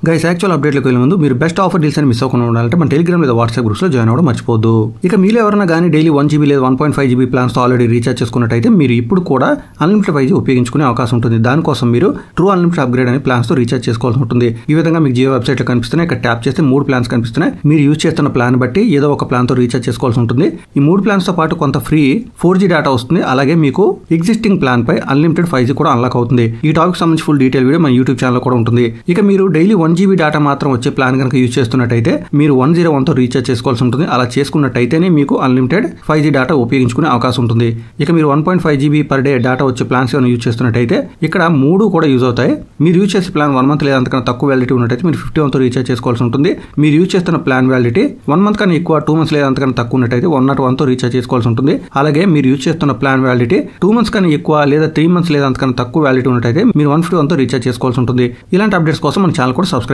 Guys actual అప్డేట్లకు వెళ్ళే ముందు మీరు బెస్ట్ ఆఫర్ డీల్స్ అని మిస్ అవ్వకుండా ఉండాలంటే మన టెలిగ్రామ్ లేదా వాట్సాప్ గ్రూప్స్లో జాయిన్ అవ్వడం మర్చిపోద్దు. ఇక మీరు ఎవరైనా కానీ డైలీ 1 GB లేదా 1.5 GB ప్లాన్స్తో ఆల్రెడీ రీఛార్జ్ చేసుకున్నట్టయితే మీరు ఇప్పుడు కూడా అన్లిమిటెడ్ 5G ఉపయోగించుకునే అవకాశం ఉంటుంది. దానికోసం మీరు ట్రూ అన్లిమిటెడ్ అప్గ్రేడ్ అనే ప్లాన్స్తో రీఛార్జ్ చేసుకోవాల్సి ఉంటుంది. ఈ విధంగా మీకు జియో వెబ్సైట్లో కనిపిస్తున్నాయి. ఇక్కడ ట్యాప్ చేస్తే 3 ప్లాన్స్ కనిపిస్తున్నాయి. మీరు యూజ్ చేస్తున్న ప్లాన్ బట్టి ఏదో ఒక ప్లాన్తో రీఛార్జ్ చేసుకోవాల్సి ఉంటుంది. ఈ 3 ప్లాన్స్తో పాటు కొంత ఫ్రీ 4G డేటా వస్తుంది. అలాగే మీకు ఎగ్జిస్టింగ్ ప్లాన్ పై అన్లిమిటెడ్ 5G కూడా అన్లాక్ అవుతుంది. ఈ టాపిక్ సంబంధించి ఫుల్ డీటెయిల్ వీడియో మన యూట్యూబ్ ఛానల్ కూడా ఉంటుంది. ఇక మీరు డైలీ 1 GB డేటా మాత్రం వచ్చే ప్లాన్ కనుక యూజ్ చేస్తున్నట్టయితే మీరు 101తో రీఛార్జ్ చేసుకోవాల్సి ఉంటుంది. అలా చేసుకున్నట్టయితేనే మీకు అన్లిమిటెడ్ 5G డేటా ఉపయోగించుకునే అవకాశం ఉంటుంది. ఇక మీరు 1.5 GB పర్ డే డేటా వచ్చే ప్లాన్స్ యూజ్ చేస్తున్నట్టయితే ఇక్కడ 3 కూడా యూజ్ అవుతాయి. మీరు యూజ్ చేసే ప్లాన్ 1 మంత్ లేదా అంతకన్నా తక్కువ వ్యాలిడిటీ ఉన్నట్టయితే మీరు 51తో రీఛార్జ్ చేసుకోవాల్సి ఉంటుంది. మీరు యూజ్ చేస్తున్న ప్లాన్ వ్యాలిడిటీ 1 మంత్ కన్నా ఎక్కువ 2 మంత్స్ లేదా అంతకన్నా తక్కువ ఉన్నట్టయితే 101తో రీఛార్జ్ చేసుకోవాల్సి ఉంటుంది. అలాగే మీరు యూజ్ చేస్తున్న ప్లాన్ వ్యాలిడిటీ 2 మంత్స్ కన్నా ఎక్కువ లేదా 3 మంత్స్ లేదా అంతకన్నా తక్కువ వ్యాలిడిటీ ఉన్నట్టయితే మీరు 151తో రీఛార్జ్ చేసుకోవాల్సి ఉంటుంది. ఇలాంటి అప్డేట్స్ కోసం మన ఛానల్ కూడా